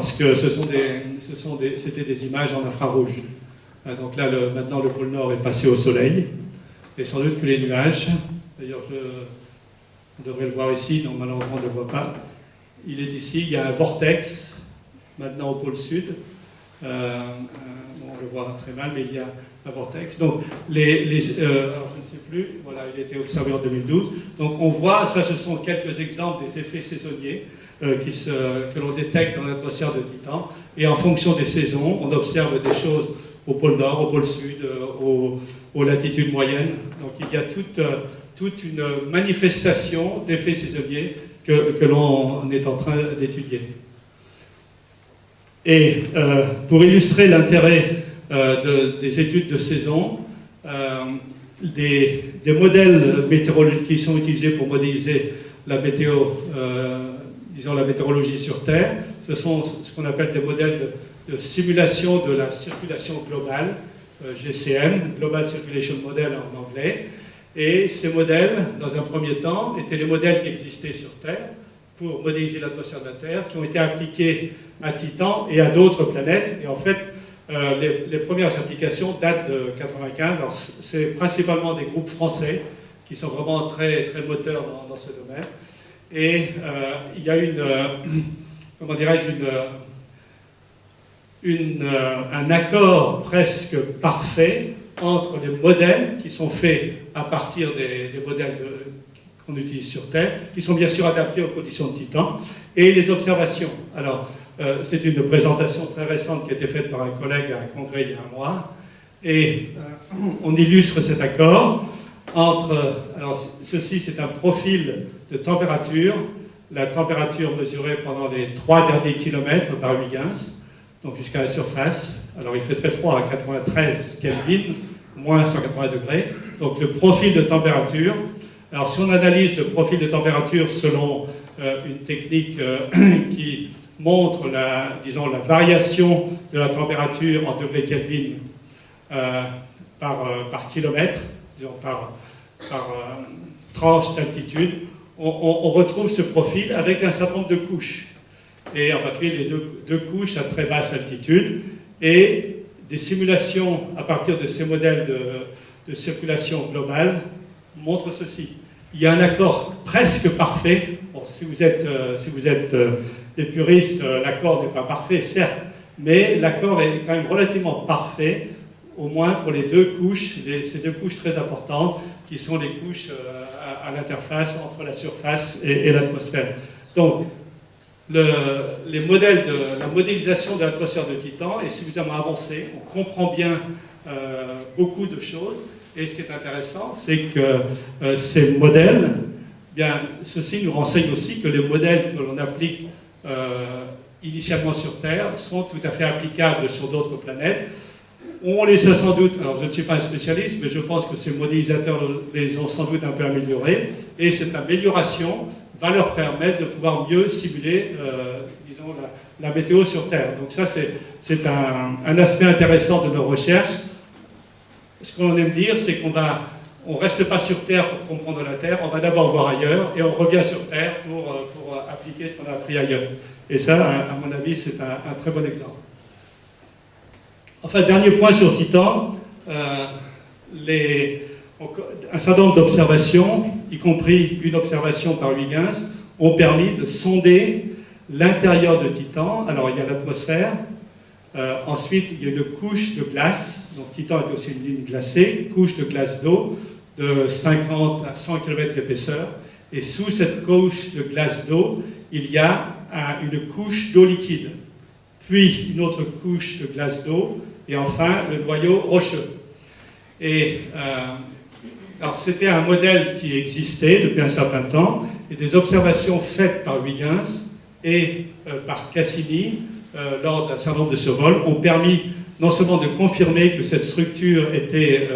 parce que c'était des images en infrarouge. Donc là, maintenant, le pôle Nord est passé au soleil, et sans doute que les nuages, d'ailleurs, on devrait le voir ici, donc malheureusement, on ne le voit pas. Il est ici, il y a un vortex, maintenant au pôle Sud. On le voit très mal, mais il y a un vortex. Donc, alors je ne sais plus, voilà, il a été observé en 2012. Donc, on voit, ça, ce sont quelques exemples des effets saisonniers que l'on détecte dans l'atmosphère de Titan. Et en fonction des saisons, on observe des choses au pôle Nord, au pôle Sud, aux latitudes moyennes. Donc, il y a toute une manifestation d'effets saisonniers que l'on est en train d'étudier. Et pour illustrer l'intérêt des études de saison, des modèles météorologiques qui sont utilisés pour modéliser la météo, disons la météorologie sur Terre, ce sont ce qu'on appelle des modèles de simulation de la circulation globale, GCM, Global Circulation Model en anglais. Et ces modèles, dans un premier temps, étaient les modèles qui existaient sur Terre pour modéliser l'atmosphère de la Terre, qui ont été appliqués à Titan et à d'autres planètes. Et en fait, les premières applications datent de 1995. Alors, c'est principalement des groupes français qui sont vraiment très, très moteurs dans ce domaine. Et il y a comment dirais-je, un accord presque parfait entre les modèles qui sont faits à partir des modèles qu'on utilise sur Terre, qui sont bien sûr adaptés aux conditions de Titan, et les observations. Alors, c'est une présentation très récente qui a été faite par un collègue à un congrès il y a un mois, et on illustre cet accord entre... Alors, ceci, c'est un profil de température, la température mesurée pendant les 3 derniers kilomètres par Huygens, donc jusqu'à la surface. Alors, il fait très froid à 93 Kelvin, moins 180 degrés. Donc, le profil de température. Alors, si on analyse le profil de température selon une technique qui montre disons, la variation de la température en degrés Kelvin par kilomètre, disons, par tranche d'altitude, on retrouve ce profil avec un certain nombre de couches. Et en particulier les deux couches à très basse altitude, et des simulations à partir de ces modèles de circulation globale montrent ceci. Il y a un accord presque parfait. Bon, si vous êtes des puristes, l'accord n'est pas parfait, certes, mais l'accord est quand même relativement parfait, au moins pour les deux couches, ces deux couches très importantes, qui sont les couches à l'interface entre la surface et l'atmosphère. Donc, les modèles de la modélisation de l'atmosphère de Titan est suffisamment avancé, on comprend bien beaucoup de choses, et ce qui est intéressant, c'est que ces modèles, bien, ceci nous renseigne aussi que les modèles que l'on applique initialement sur Terre sont tout à fait applicables sur d'autres planètes. On les a sans doute, alors je ne suis pas un spécialiste, mais je pense que ces modélisateurs les ont sans doute un peu améliorés, et cette amélioration va leur permettre de pouvoir mieux simuler, disons, la météo sur Terre. Donc ça, c'est un aspect intéressant de nos recherches. Ce qu'on aime dire, c'est qu'on ne reste pas sur Terre pour comprendre la Terre, on va d'abord voir ailleurs, et on revient sur Terre pour appliquer ce qu'on a appris ailleurs. Et ça, à mon avis, c'est un très bon exemple. Enfin, dernier point sur Titan, un certain nombre d'observations, y compris une observation par Huygens, ont permis de sonder l'intérieur de Titan. Alors, il y a l'atmosphère, ensuite, il y a une couche de glace, donc Titan est aussi une ligne glacée, couche de glace d'eau de 50 à 100 km d'épaisseur, et sous cette couche de glace d'eau, il y a une couche d'eau liquide, puis une autre couche de glace d'eau, et enfin le noyau rocheux. Et alors c'était un modèle qui existait depuis un certain temps, et des observations faites par Huygens et par Cassini lors d'un certain nombre de survols ont permis non seulement de confirmer que cette structure était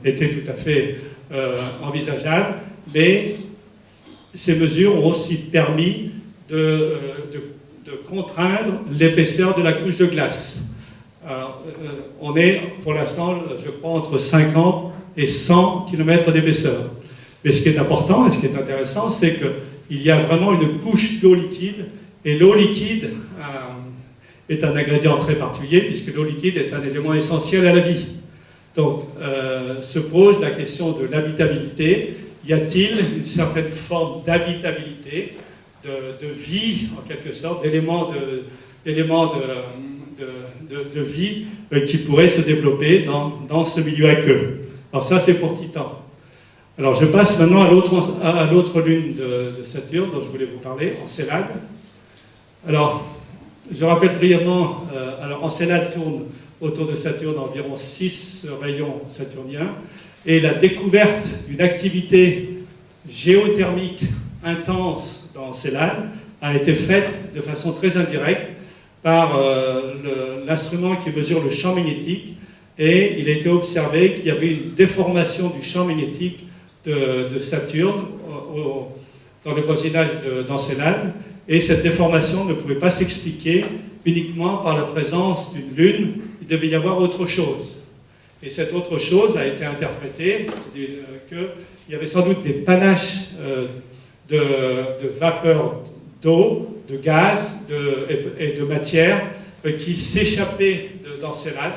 tout à fait envisageable, mais ces mesures ont aussi permis de contraindre l'épaisseur de la couche de glace. Alors, on est pour l'instant, je crois, entre 50 et 100 km d'épaisseur. Mais ce qui est important et ce qui est intéressant, c'est qu'il y a vraiment une couche d'eau liquide, et l'eau liquide est un ingrédient très particulier, puisque l'eau liquide est un élément essentiel à la vie. Donc, se pose la question de l'habitabilité. Y a-t-il une certaine forme d'habitabilité, de vie, en quelque sorte, d'éléments de vie qui pourraient se développer dans ce milieu aqueux? Alors ça, c'est pour Titan. Alors, je passe maintenant à l'autre lune de Saturne, dont je voulais vous parler, Encélade. Alors, je rappelle brièvement, alors Encélade tourne autour de Saturne environ 6 rayons saturniens, et la découverte d'une activité géothermique intense dans Encélade a été faite de façon très indirecte par l'instrument qui mesure le champ magnétique, et il a été observé qu'il y avait une déformation du champ magnétique de Saturne dans le voisinage d'Encélade, et cette déformation ne pouvait pas s'expliquer uniquement par la présence d'une lune. Il devait y avoir autre chose. Et cette autre chose a été interprétée qu'il y avait sans doute des panaches de vapeur d'eau, de gaz et de matière qui s'échappaient d'Encélade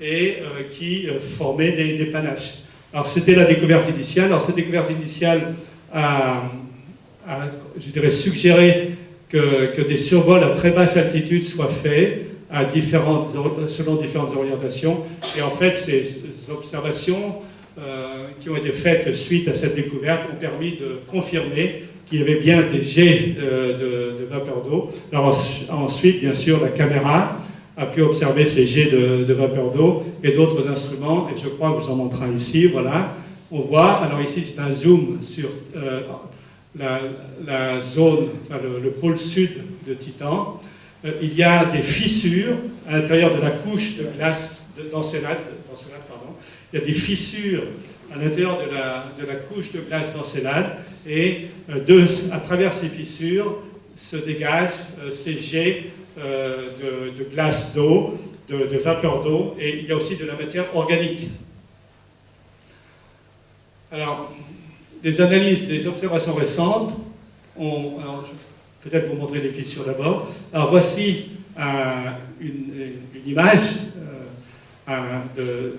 et qui formaient des panaches. Alors c'était la découverte initiale. Alors cette découverte initiale a je dirais, suggéré que des survols à très basse altitude soient faits selon différentes orientations. Et en fait, ces observations qui ont été faites suite à cette découverte ont permis de confirmer qu'il y avait bien des jets de vapeur d'eau. Alors ensuite, bien sûr, la caméra a pu observer ces jets de vapeur d'eau et d'autres instruments, et je crois que vous en montrez un ici, voilà. On voit, alors ici c'est un zoom sur la zone, enfin, le pôle sud de Titan. Il y a des fissures à l'intérieur de la couche de glace d'Encélade, il y a des fissures à l'intérieur de la couche de glace d'Encélade, et à travers ces fissures se dégagent ces jets de glace d'eau, de vapeur d'eau, et il y a aussi de la matière organique. Alors, des analyses, des observations récentes, alors je vais peut-être vous montrer les fissures d'abord. Alors voici une image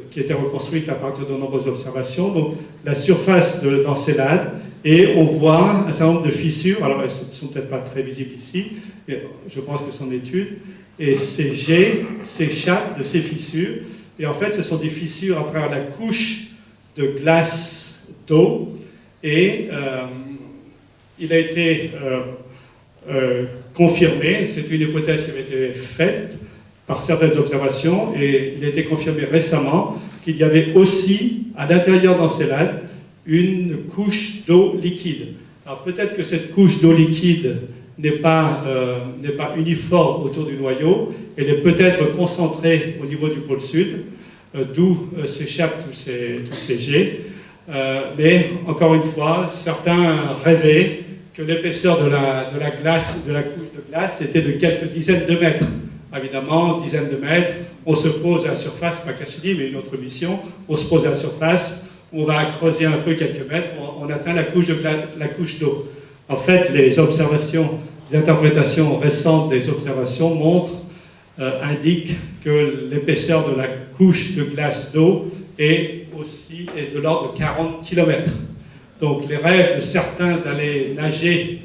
qui a été reconstruite à partir de nombreuses observations. Donc la surface d'Encélade, et on voit un certain nombre de fissures. Alors elles ne sont peut-être pas très visibles ici, mais je pense que c'est en étude. Et ces jets s'échappent de ces fissures. Et en fait, ce sont des fissures à travers la couche de glace d'eau. Et il a été confirmé, c'est une hypothèse qui avait été faite par certaines observations, et il a été confirmé récemment qu'il y avait aussi, à l'intérieur d'Encélade, une couche d'eau liquide. Alors peut-être que cette couche d'eau liquide n'est pas uniforme autour du noyau, elle est peut-être concentrée au niveau du pôle sud, d'où s'échappent tous ces jets. Mais encore une fois, certains rêvaient que l'épaisseur de la couche de glace était de quelques dizaines de mètres. Évidemment, dizaines de mètres, on se pose à la surface, pas Cassidy, mais une autre mission, on se pose à la surface, on va creuser un peu quelques mètres, on atteint la couche d'eau. En fait, les interprétations récentes des observations indiquent que l'épaisseur de la couche de glace d'eau est de l'ordre de 40 km. Donc les rêves de certains d'aller nager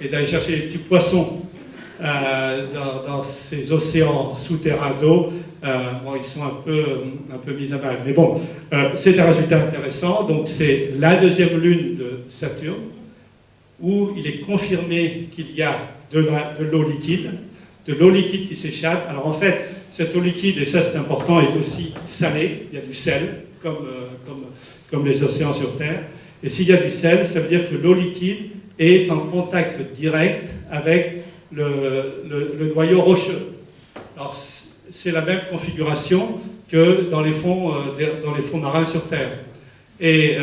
et d'aller chercher des petits poissons dans ces océans souterrains d'eau, ils sont un peu mis à mal. Mais bon, c'est un résultat intéressant. Donc c'est la deuxième lune de Saturne, où il est confirmé qu'il y a de l'eau liquide qui s'échappe. Alors en fait, cette eau liquide, et ça c'est important, est aussi salée. Il y a du sel, comme les océans sur Terre. Et s'il y a du sel, ça veut dire que l'eau liquide est en contact direct avec le noyau rocheux. Alors c'est la même configuration que dans les fonds marins sur Terre. Et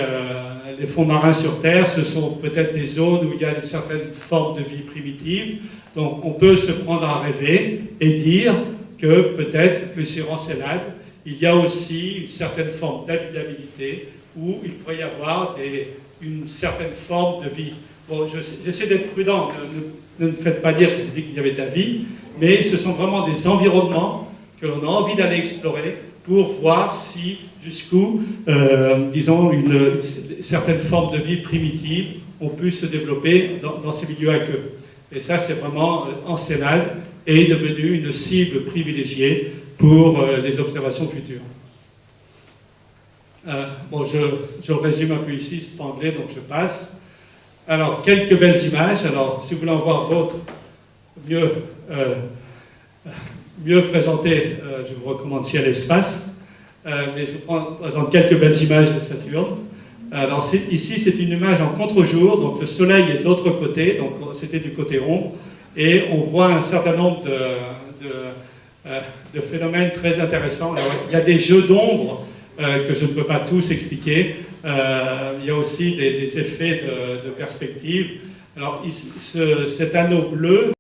les fonds marins sur Terre, ce sont peut-être des zones où il y a une certaine forme de vie primitive. Donc on peut se prendre à rêver et dire que peut-être que sur Encélade, il y a aussi une certaine forme d'habitabilité où il pourrait y avoir une certaine forme de vie. Bon, j'essaie d'être prudent, ne me faites pas dire que j'ai dit qu'il y avait de la vie, mais ce sont vraiment des environnements que l'on a envie d'aller explorer pour voir si, jusqu'où, disons, une certaine forme de vie primitive ont pu se développer dans ces milieux aqueux. Et ça, c'est vraiment Ensenal est devenu une cible privilégiée pour les observations futures. Bon, je résume un peu ici, c'est pas anglais, donc je passe. Alors, quelques belles images. Alors, si vous voulez en voir d'autres, mieux présentées, je vous recommande Ciel et Espace. Mais je vous présente quelques belles images de Saturne. Alors, ici, c'est une image en contre-jour, donc le Soleil est de l'autre côté, donc c'était du côté rond, et on voit un certain nombre de phénomènes très intéressants. Alors, il y a des jeux d'ombre que je ne peux pas tous expliquer. Il y a aussi des effets de perspective. Alors, cet anneau bleu,